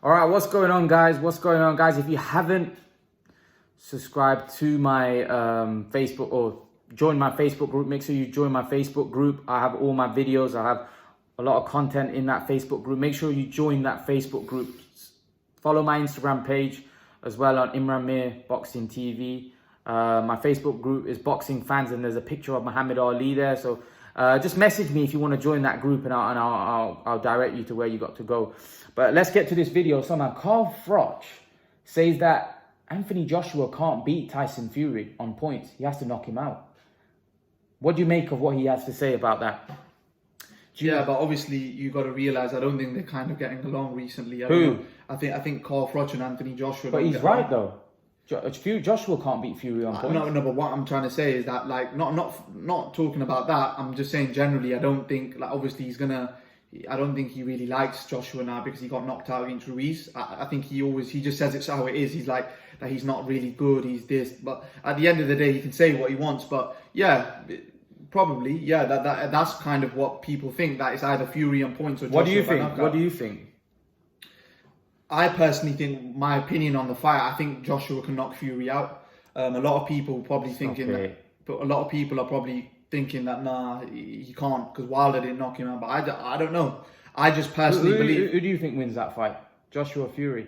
All right, what's going on, guys? What's going on, guys? If you haven't subscribed to my Facebook or joined my Facebook group, make sure you join my Facebook group. I have all my videos. I have a lot of content in that Facebook group. Make sure you join that Facebook group. Follow my Instagram page as well on Imran Mir Boxing TV. My Facebook group is Boxing Fans, and there's a picture of Muhammad Ali there. So just message me if you want to join that group, and I'll direct you to where you got to go. But let's get to this video. So, man, Carl Froch says that Anthony Joshua can't beat Tyson Fury on points. He has to knock him out. What do you make of what he has to say about that? Yeah, but obviously you got to realize I don't think they're kind of getting along recently. Who? I think Carl Froch and Anthony Joshua. But he's right though. Joshua can't beat Fury on points. No, but what I'm trying to say is that, like, not talking about that. I'm just saying generally. I don't think, like, obviously I don't think he really likes Joshua now because he got knocked out against Ruiz. I think he just says it's how it is. He's like that he's not really good. He's this, but at the end of the day, he can say what he wants. But yeah. Probably, yeah. That's kind of what people think. That it's either Fury on points or Joshua. What do you think? What do you think? I personally think, my opinion on the fight, I think Joshua can knock Fury out. A lot of people probably thinking that, but a lot of people are probably thinking that nah, he can't because Wilder didn't knock him out. But I don't know. I just personally believe. Who do you think wins that fight? Joshua or Fury?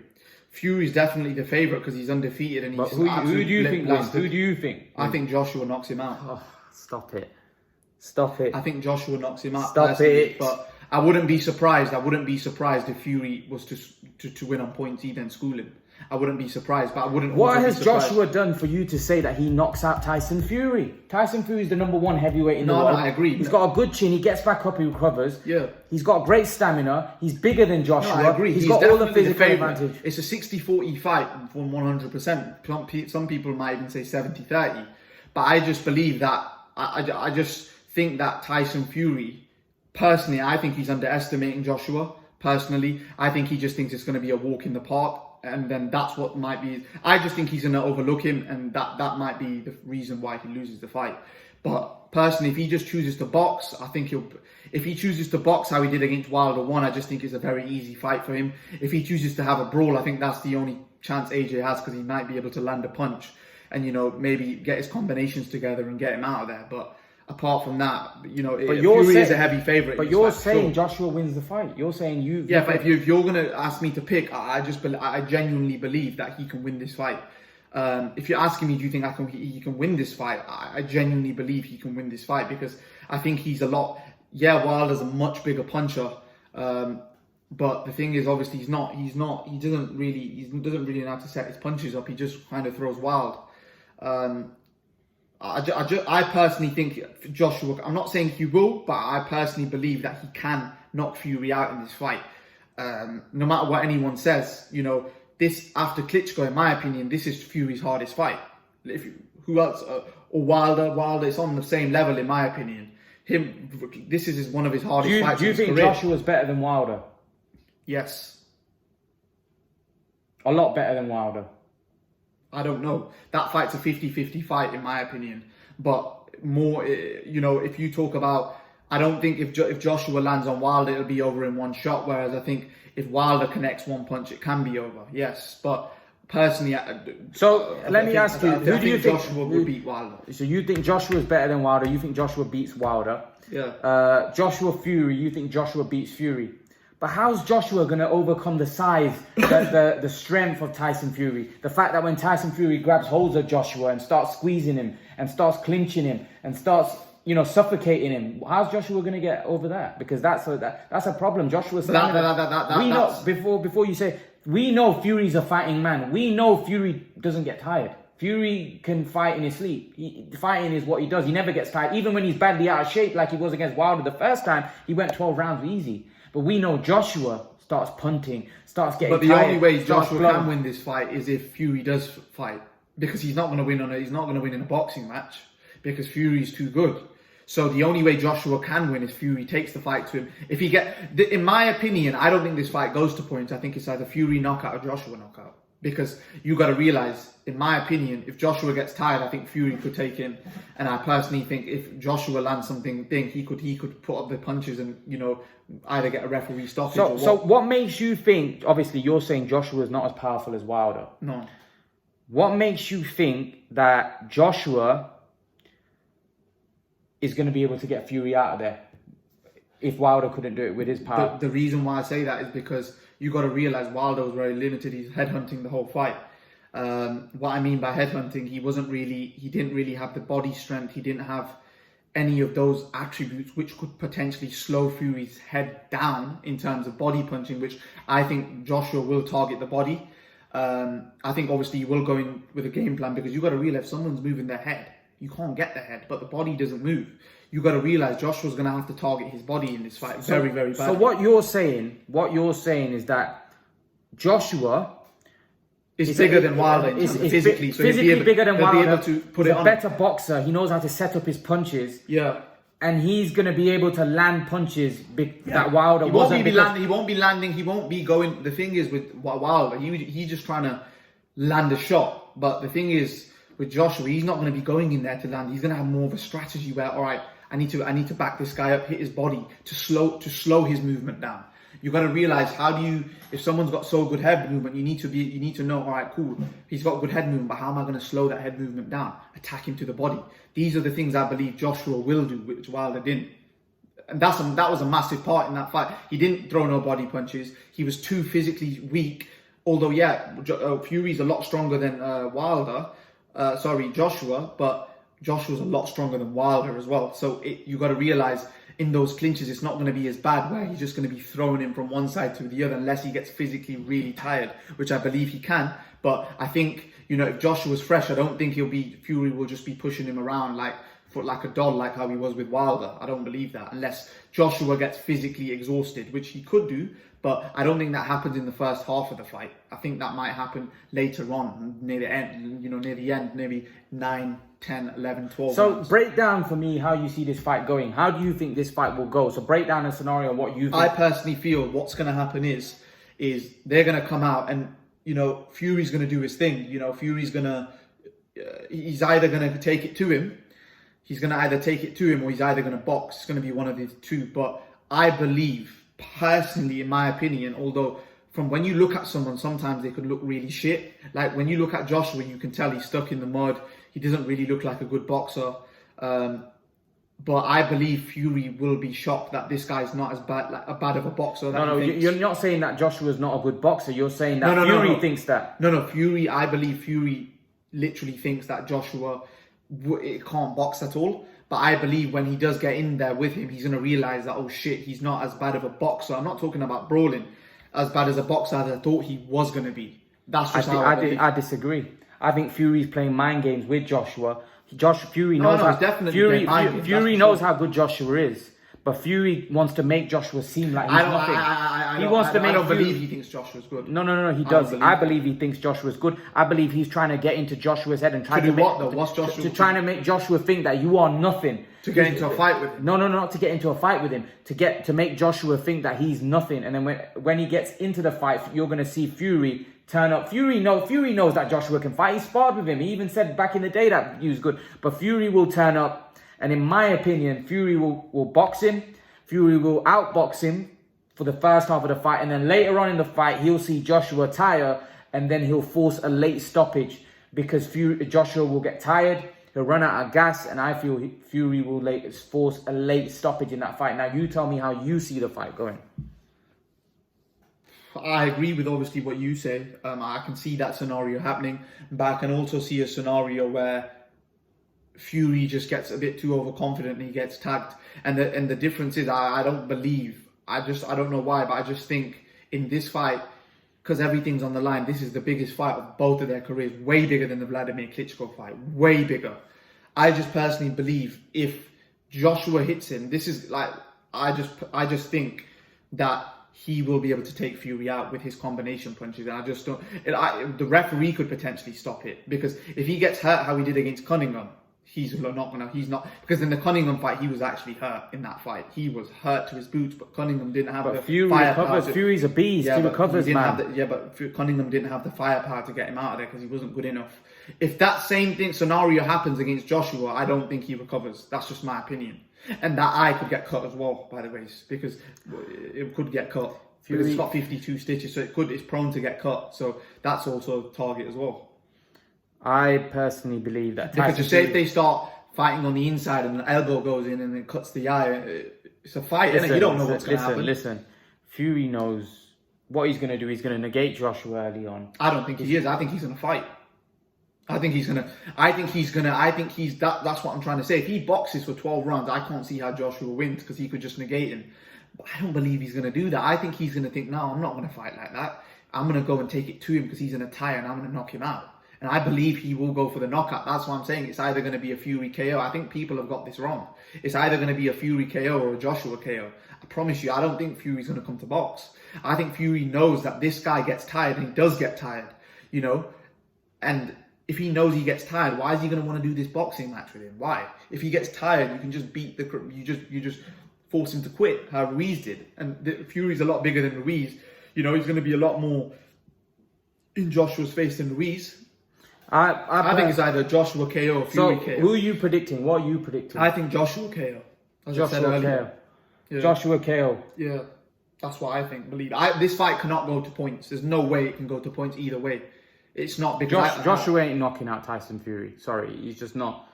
Fury's definitely the favourite because he's undefeated and he's who do you think wins? Who do you think? I think Joshua knocks him out. Oh, stop it. Stop it. I think Joshua knocks him out. Stop it. But I wouldn't be surprised. I wouldn't be surprised if Fury was to win on points either and school him. I wouldn't be surprised, but I wouldn't. What has Joshua done for you to say that he knocks out Tyson Fury? Tyson Fury is the #1 heavyweight in the world. No, I agree. He's got a good chin. He gets back up. He recovers. Yeah. He's got great stamina. He's bigger than Joshua. No, I agree. He's got all the physical advantage. It's a 60-40 fight from 100%. Some people might even say 70-30. But I just believe that. I just think that Tyson Fury, personally, I think he's underestimating Joshua. Personally, I think he just thinks it's going to be a walk in the park. And then that's what might be. I just think he's going to overlook him, and that might be the reason why he loses the fight. But personally, if he just chooses to box, I think if he chooses to box how he did against Wilder 1, I just think it's a very easy fight for him. If he chooses to have a brawl, I think that's the only chance AJ has because he might be able to land a punch and, maybe get his combinations together and get him out of there. But apart from that, Fury is a heavy favourite. But you're saying Joshua wins the fight. You're saying you. Yeah, but if you're going to ask me to pick, I genuinely believe that he can win this fight. If you're asking me, do you think he can win this fight? I genuinely believe he can win this fight because I think he's a lot. Yeah, Wilder's a much bigger puncher, but the thing is, obviously, he doesn't really know how to set his punches up. He just kind of throws wild. I personally think Joshua, I'm not saying he will, but I personally believe that he can knock Fury out in this fight. No matter what anyone says, this after Klitschko, in my opinion, this is Fury's hardest fight. Who else? Or Wilder is on the same level, in my opinion. This is one of his hardest fights. Do you think Joshua's better than Wilder? Yes. A lot better than Wilder. I don't know. That fight's a 50-50 fight, in my opinion. But more, if you talk about, I don't think if Joshua lands on Wilder, it'll be over in one shot. Whereas I think if Wilder connects one punch, it can be over. Yes, but personally, let me ask you: who do you think Joshua will beat Wilder? So you think Joshua is better than Wilder? You think Joshua beats Wilder? Yeah. Joshua Fury. You think Joshua beats Fury? But how's Joshua going to overcome the size, the strength of Tyson Fury? The fact that when Tyson Fury grabs hold of Joshua and starts squeezing him and starts clinching him and starts, suffocating him, how's Joshua going to get over that? Because that's a problem. Joshua's before you say, we know Fury's a fighting man. We know Fury doesn't get tired. Fury can fight in his sleep. Fighting is what he does. He never gets tired. Even when he's badly out of shape, like he was against Wilder the first time, he went 12 rounds easy. But we know Joshua starts punting, starts getting tired. But the only way Joshua can win this fight is if Fury does fight, because he's not going to win he's not going to win in a boxing match because Fury's too good. So the only way Joshua can win is Fury takes the fight to him. In my opinion, I don't think this fight goes to points. I think it's either Fury knockout or Joshua knockout. Because you got to realize, in my opinion, if Joshua gets tired, I think Fury could take him. And I personally think if Joshua lands something, he could put up the punches and, you know, either get a referee stoppage or what. So what makes you think, obviously you're saying Joshua is not as powerful as Wilder. No. What makes you think that Joshua is going to be able to get Fury out of there if Wilder couldn't do it with his power? The reason why I say that is because you got to realize Wilder was very limited. He's headhunting the whole fight. What I mean by headhunting, he didn't really have the body strength. He didn't have any of those attributes which could potentially slow Fury's head down in terms of body punching, which I think Joshua will target the body. I think obviously you will go in with a game plan, because you got to realize if someone's moving their head, you can't get the head, but the body doesn't move. You got to realize Joshua's going to have to target his body in this fight very, very badly. So what you're saying is that Joshua is bigger than Wilder physically. So physically bigger than Wilder. He'll be able to put it on. He's a better boxer. He knows how to set up his punches. Yeah. And he's going to be able to land punches that Wilder wasn't. He won't be landing. He won't be going. The thing is with Wilder, he's just trying to land a shot. But the thing is with Joshua, he's not going to be going in there to land. He's going to have more of a strategy where, all right, I need to back this guy up, hit his body to slow his movement down. You got to realize, if someone's got so good head movement, you need to know, all right, cool, he's got good head movement, but how am I going to slow that head movement down? Attack him to the body. These are the things I believe Joshua will do, which Wilder didn't. And that was a massive part in that fight. He didn't throw no body punches. He was too physically weak. Although, Fury's a lot stronger than Joshua, but Joshua's a lot stronger than Wilder as well. So you got to realize, in those clinches, it's not going to be as bad where he's just going to be throwing him from one side to the other unless he gets physically really tired, which I believe he can. But I think, you know, if Joshua's fresh, I don't think Fury will just be pushing him around like a doll, like how he was with Wilder. I don't believe that, unless Joshua gets physically exhausted, which he could do. But I don't think that happens in the first half of the fight. I think that might happen later on, near the end, maybe 9, 10, 11, 12 So rounds. break down for me how you see this fight going. How do you think this fight will go? So break down a scenario, what you think. I personally feel what's going to happen is they're going to come out and, you know, Fury's going to do his thing. You know, he's either going to take it to him. He's going to either take it to him or he's either going to box. It's going to be one of the two. But I believe, personally, in my opinion, although from when you look at someone, sometimes they could look really shit. Like when you look at Joshua, you can tell he's stuck in the mud. He doesn't really look like a good boxer. But I believe Fury will be shocked that this guy's not as bad of a boxer. You're not saying that Joshua's not a good boxer. You're saying that Fury thinks that. No, Fury. I believe Fury literally thinks that Joshua can't box at all. But I believe when he does get in there with him, he's going to realize that, oh shit, he's not as bad of a boxer. I'm not talking about brawling. As bad as a boxer as I thought he was going to be. That's just how I believe. I disagree. I think Fury's playing mind games with Joshua. Fury knows how good Joshua is. But Fury wants to make Joshua seem like he's nothing. I don't believe he thinks Joshua's good. No, he does. I believe he thinks Joshua's good. I believe he's trying to get into Joshua's head and trying to make Joshua think that you are nothing. To get into a fight with him. No, not to get into a fight with him. To make Joshua think that he's nothing. And then when he gets into the fight, you're going to see Fury turn up. Fury knows that Joshua can fight. He sparred with him. He even said back in the day that he was good. But Fury will turn up. And in my opinion, Fury will box him. Fury will outbox him for the first half of the fight. And then later on in the fight, he'll see Joshua tire. And then he'll force a late stoppage. Because Joshua will get tired. He'll run out of gas. And I feel Fury will force a late stoppage in that fight. Now, you tell me how you see the fight going. I agree with obviously what you say. I can see that scenario happening. But I can also see a scenario where Fury just gets a bit too overconfident and he gets tagged. And the difference is, I don't know why, but I just think in this fight, because everything's on the line, this is the biggest fight of both of their careers, way bigger than the Vladimir Klitschko fight, way bigger. I just personally believe if Joshua hits him, this is like, I just think that he will be able to take Fury out with his combination punches. And I just don't, the referee could potentially stop it, because if he gets hurt how he did against Cunningham, he's not, because in the Cunningham fight, he was actually hurt in that fight. He was hurt to his boots, but Cunningham didn't have the Fury firepower. recovers. Fury's a beast. Yeah, he but recovers, he didn't man. but Cunningham didn't have the firepower to get him out of there because he wasn't good enough. If that same scenario happens against Joshua, I don't think he recovers. That's just my opinion. And that eye could get cut as well, by the way, because it could get cut. Because it's got 52 stitches, so it's prone to get cut. So that's also a target as well. I personally believe that Because just say if they start fighting on the inside and the elbow goes in and it cuts the eye, it's a fight, isn't it? You don't know what's going to happen. Listen, Fury knows what he's going to do. He's going to negate Joshua early on. I don't think he is. I think he's going to fight. That's what I'm trying to say. If he boxes for 12 rounds, I can't see how Joshua wins because he could just negate him. But I don't believe he's going to do that. I think he's going to think, no, I'm not going to fight like that. I'm going to go and take it to him because he's in a tie and I'm going to knock him out. And I believe he will go for the knockout. That's what I'm saying. It's either going to be a Fury KO. I think people have got this wrong. It's either going to be a Fury KO or a Joshua KO. I promise you, I don't think Fury's going to come to box. I think Fury knows that this guy gets tired, and he does get tired, you know. And if he knows he gets tired, why is he going to want to do this boxing match with him? Why? If he gets tired, you can just you just force him to quit, how Ruiz did. And Fury's a lot bigger than Ruiz. You know, he's going to be a lot more in Joshua's face than Ruiz. I think it's either Joshua KO or Fury KO. Who are you predicting? What are you predicting? I think Joshua KO. Joshua KO. Yeah. Joshua KO. Yeah, that's what I think. This fight cannot go to points. There's no way it can go to points either way. It's not because Joshua ain't knocking out Tyson Fury. Sorry, he's just not.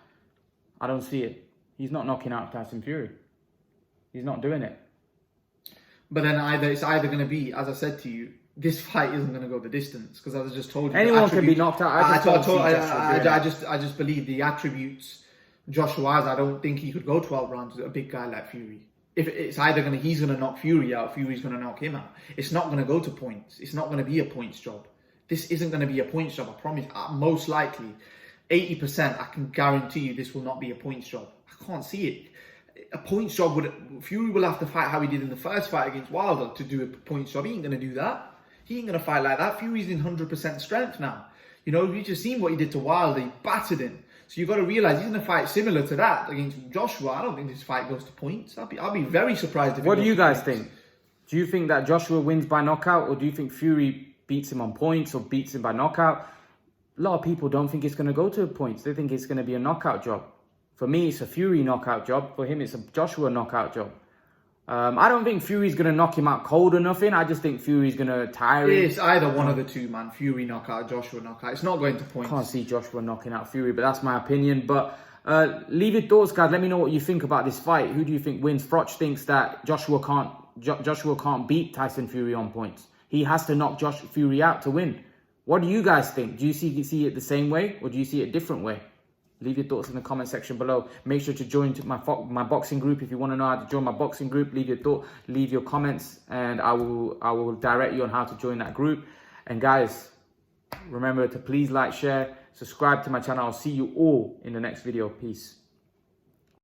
I don't see it. He's not knocking out Tyson Fury. He's not doing it. But then it's either going to be, as I said to you, this fight isn't going to go the distance because as I just told you, anyone can be knocked out. I just believe the attributes Joshua has. I don't think he could go 12 rounds with a big guy like Fury. If it's either he's going to knock Fury out, Fury's going to knock him out. It's not going to go to points. It's not going to be a points job. This isn't going to be a points job. I promise. Most likely, 80%. I can guarantee you this will not be a points job. I can't see it. A points job Fury will have to fight how he did in the first fight against Wilder to do a points job. He ain't going to do that. He ain't going to fight like that. Fury's in 100% strength now. You know, you just seen what he did to Wilder. He battered him. So you've got to realise he's going to fight similar to that against Joshua. I don't think this fight goes to points. I'll be very surprised if What do you guys think? Do you think that Joshua wins by knockout, or do you think Fury beats him on points or beats him by knockout? A lot of people don't think it's going to go to points. They think it's going to be a knockout job. For me, it's a Fury knockout job. For him, it's a Joshua knockout job. I don't think Fury's going to knock him out cold or nothing. I just think Fury's going to tire him. It's either one of the two, man. Fury knockout, Joshua knockout. It's not going to points. I can't see Joshua knocking out Fury, but that's my opinion. But leave your thoughts, guys. Let me know what you think about this fight. Who do you think wins? Froch thinks that Joshua can't beat Tyson Fury on points. He has to knock Fury out to win. What do you guys think? Do you see it the same way, or do you see it a different way? Leave your thoughts in the comment section below. Make sure to join my boxing group. If you want to know how to join my boxing group, leave your comments, and I will direct you on how to join that group. And guys, remember to please like, share, subscribe to my channel. I'll see you all in the next video. Peace.